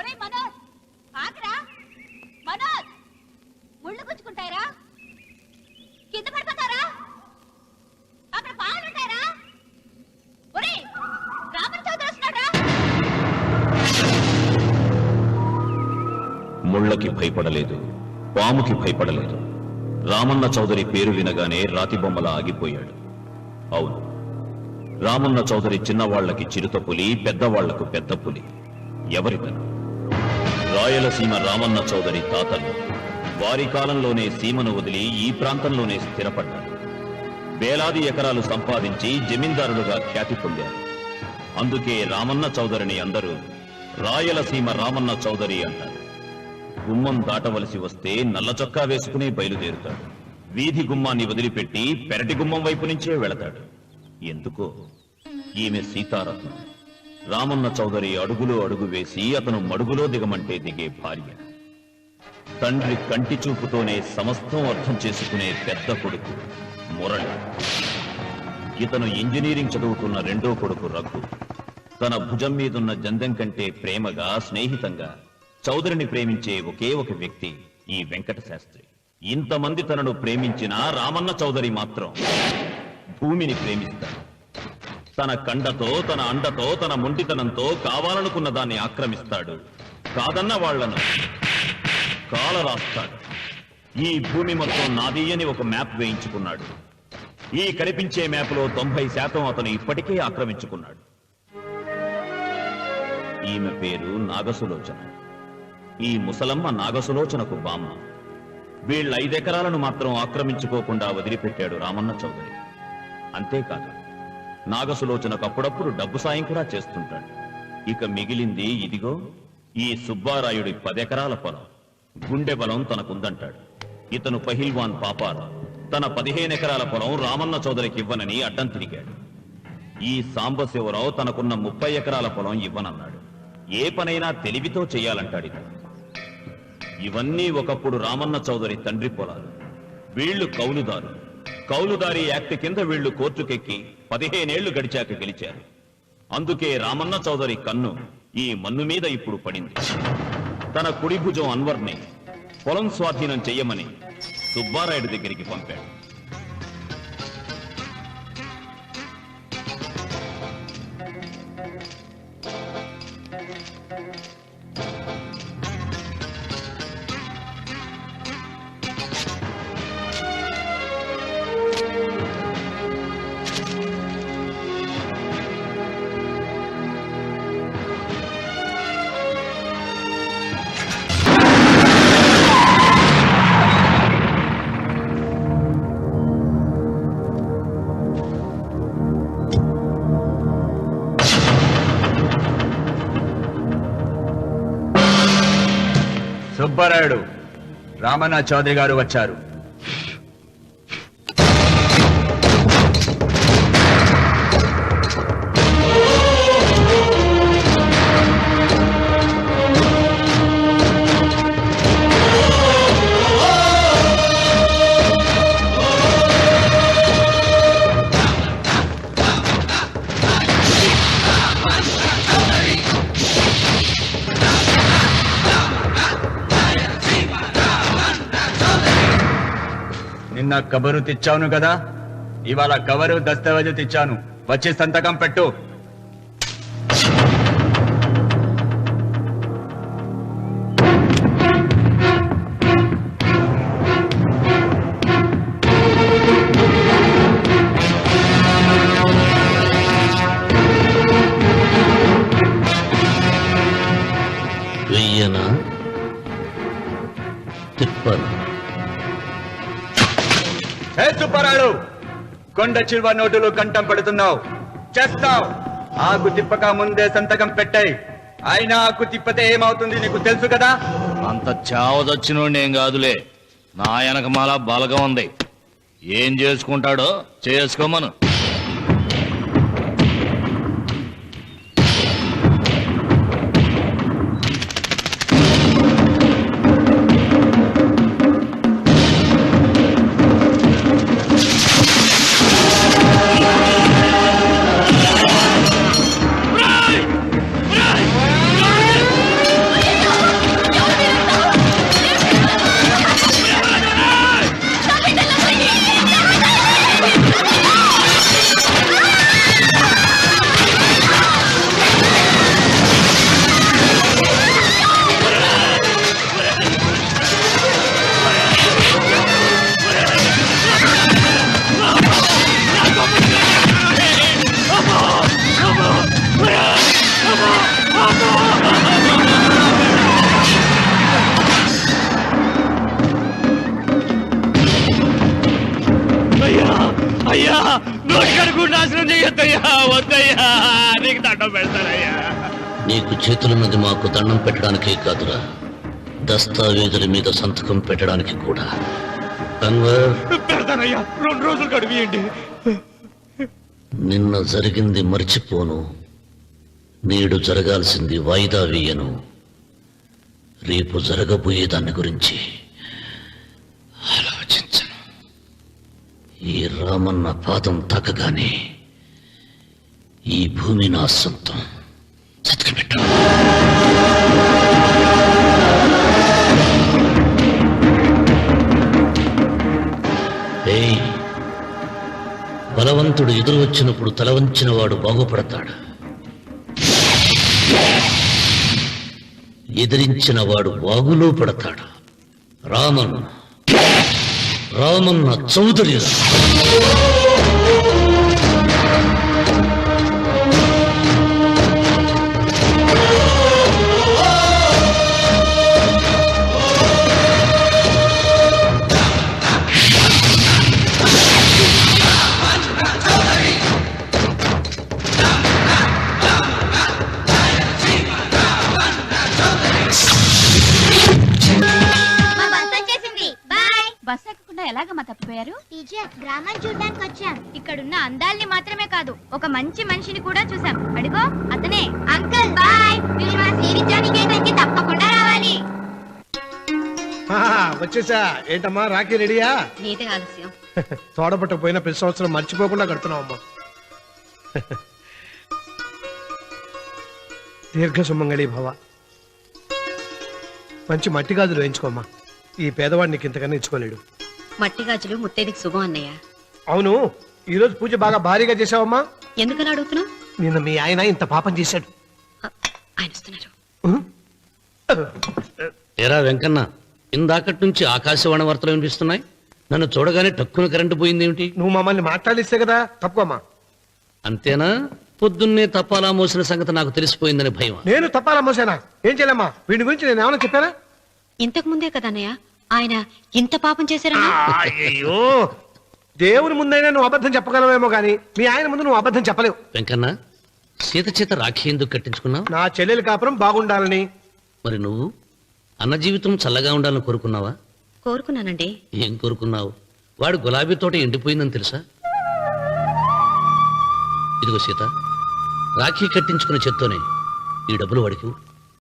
ఒరే మనోజ్ ఆగరా మనోజ్ ముళ్ళు గుచ్చుకుంటారా కింద పడిపోతారా అక్కడ పావులుంటారా ఒరే రామన్ చౌదరి వస్తున్నాడా ముళ్ళకి భయపడలేదు పాముకి భయపడలేదు రామన్న చౌదరి పేరు వినగానే రాతి బొమ్మలా ఆగిపోయాడు. అవును, రామన్న చౌదరి చిన్నవాళ్లకి చిరుత పులి, పెద్దవాళ్లకు పెద్ద పులి. ఎవరితను? రాయలసీమ రామన్న చౌదరి తాతలు వారి కాలంలోనే సీమను వదిలి ఈ ప్రాంతంలోనే స్థిరపడ్డారు. వేలాది ఎకరాలు సంపాదించి జమీందారులుగా ఖ్యాతి పొందారు. అందుకే రామన్న చౌదరిని అందరూ రాయలసీమ రామన్న చౌదరి అంటారు. గుమ్మం దాటవలసి వస్తే నల్ల చొక్కా వేసుకుని బయలుదేరుతాడు. వీధి గుమ్మాన్ని వదిలిపెట్టి పెరటి గుమ్మం వైపు నుంచే వెళతాడు. ఎందుకో ఈమె సీతారత్నం. రామన్న చౌదరి అడుగులో అడుగు వేసి అతను మడుగులో దిగమంటే దిగే భార్య. తండ్రి కంటి చూపుతోనే సమస్తం అర్థం చేసుకునే పెద్ద కొడుకు మురళి. ఇతను ఇంజనీరింగ్ చదువుతున్న రెండో కొడుకు రఘు. తన భుజం మీదున్న జందెం కంటే ప్రేమగా, స్నేహితంగా చౌదరిని ప్రేమించే ఒకే ఒక వ్యక్తి ఈ వెంకట శాస్త్రి. ఇంతమంది తనను ప్రేమించిన రామన్న చౌదరి మాత్రం భూమిని ప్రేమిస్తాడు. తన కండతో, తన అండతో, తన మొండితనంతో కావాలనుకున్న దాన్ని ఆక్రమిస్తాడు. కాదన్న వాళ్లను కాలరాస్తాడు. ఈ భూమి మొత్తం నాది అని ఒక మ్యాప్ వేయించుకున్నాడు. ఈ కనిపించే మ్యాప్లో 90% అతను ఇప్పటికే ఆక్రమించుకున్నాడు. ఈమె పేరు నాగసులోచన. ఈ ముసలమ్మ నాగసులోచనకు బామ్మ. వీళ్ళ 5 ఎకరాలను మాత్రం ఆక్రమించుకోకుండా వదిలిపెట్టాడు రామన్న చౌదరి. అంతేకాదు, నాగసులోచనకు అప్పుడప్పుడు డబ్బు సాయం కూడా చేస్తుంటాడు. ఇక మిగిలింది ఇదిగో ఈ సుబ్బారాయుడి 10 ఎకరాల పొలం. గుండె బలం తనకుందంటాడు. ఇతను పహిల్వాన్ పాపారావు తన 15 ఎకరాల పొలం రామన్న చౌదరికి ఇవ్వనని అడ్డం తిరిగాడు. ఈ సాంబశివరావు తనకున్న 30 ఎకరాల పొలం ఇవ్వనన్నాడు. ఏ పనైనా తెలివితో చెయ్యాలంటాడు ఇతను. ఇవన్నీ ఒకప్పుడు రామన్న చౌదరి తండ్రి పొలాలు. వీళ్లు కౌలుదారు. కౌలుదారీ యాక్ట్ కింద వీళ్లు కోర్టుకెక్కి 15 ఏళ్లు గడిచాక గెలిచారు. అందుకే రామన్న చౌదరి కన్ను ఈ మన్ను మీద ఇప్పుడు పడింది. తన కుడి భుజం అన్వర్ని పొలం స్వాధీనం చెయ్యమని సుబ్బారాయుడి దగ్గరికి పంపాడు. సుబ్బారాయుడు, రామన్న చౌదరి గారు వచ్చారు. నిన్న కబరు తెచ్చాను కదా, ఇవాళ కవరు దస్తావేజు తెచ్చాను. వచ్చి సంతకం పెట్టు. వెయ్యనా తిప్పను. సుబ్బారాయుడు, కొండ చిల్వ నోటులు కంఠం పడుతున్నావు, చేస్తావు. ఆకు తిప్పక ముందే సంతకం పెట్టాయి. అయినా ఆకు తిప్పతే ఏమవుతుంది నీకు తెలుసు కదా. అంత చావదచ్చినోడు ఏం కాదులే, నా వెనకమాల బలగం ఉంది. ఏం చేసుకుంటాడో చేసుకోమను. పెద్దయ్యా వద్దయ్యా నీకు దండం పెడతానయ్యా. నీకు చేతులున్నది మాకు దండం పెట్టడానికే కాదురా, దస్తావేజుల మీద సంతకం పెట్టడానికి కూడా. అన్వర్, పెడతానయ్యా, 2 రోజులు గడిపియండి. నిన్న జరిగింది మర్చిపోను, నేడు జరగాల్సింది వాయిదా వేయను. రేపు జరగబోయే దాని గురించి ఆలోచించను. ఈ రామన్న పాదం తాకగానే ఈ భూమి నా సొంతం. చతకబెట్టు. ఏయ్, బలవంతుడు ఎదురు వచ్చినప్పుడు తలవంచిన వాడు బాగుపడతాడు, ఎదిరించిన వాడు వాగులో పడతాడు. రామన్న చౌదరి. మా బస్ వచ్చేసింది. బాయ్. బస్ ఎక్కకుండా ఎలాగమ్మా తప్పిపోయారు? టీచర్, గ్రామం చూడడానికి వచ్చాం. ఇక్కడున్న అందాల్ని మాత్రమే కాదు, ఒక మంచి మనిషిని కూడా చూసాం. అడుగో అతనే. Uncle bye. మీరు మా శ్రీవిద్యానికేతన్కి తప్పకుండా రావాలి. వచ్చేసా. ఏంటమ్మా రాఖీ రెడీయా? నీదే ఆలస్యం. తోడపట్ట పోయిన ప్రతి సంవత్సరం మర్చిపోకుండా కడుతున్నావమ్మా. దీర్ఘ సుమంగళి భవ. మంచి మట్టి గాజులు వేయించుకోమ్మా. ఈ పేదవాడిని నీకు ఇంతకన్నా ఇచ్చుకోలేడు. మట్టి గాజులు ముత్తైదికి శుభం అన్నయ్య. అవును, ఈ రోజు పూజ బాగా భారీగా చేసావమ్మా. ఎందుకలా అడుగుతున్నావు? నిన్న మీ ఆయన ఇంత పాపం చేశాడు. ఆయన వస్తున్నారు. ఏరా వెంకన్న, ఇందాకటి నుంచి ఆకాశవాణి వార్తలు వినిపిస్తున్నాయి. నన్ను చూడగానే టక్కున కరెంటు పోయిందేమిటి? నువ్వు మమ్మల్ని మాట్లాడిస్తే కదా. తప్పుకోమ్మా. అంతేనా? పొద్దున్నే తపాలా మోసిన సంగతి నాకు తెలిసిపోయిందని భయం. నేను తప్పాలా మోసానా? ఏం చేయలేమ్మా. వీడి గురించి నేను ఏమైనా చెప్పానా? ఇంతకు ముందే కదా అన్నయ్య ఆయన ఇంత పాపం చేశారన్నా. అయ్యో, దేవుని ముందైనా నువ్వు అబద్ధం చెప్పగలవేమో గాని మీ ఆయన ముందు నువ్వు అబద్ధం చెప్పలేవు. వెంకన్న, సీత చేత రాఖీ ఎందుకు కట్టించుకున్నావు? నా చెల్లెలి కాపురం బాగుండాలని. మరి నువ్వు అన్న జీవితం చల్లగా ఉండాలని కోరుకున్నావా? కోరుకున్నానండి. ఏం కోరుకున్నావు? వాడు గులాబీ తోట ఎండిపోయిందని తెలుసా? ఇదిగో సీత, రాఖీ కట్టించుకున్న చేత్తోనే ఈ డబ్బులు వాడికి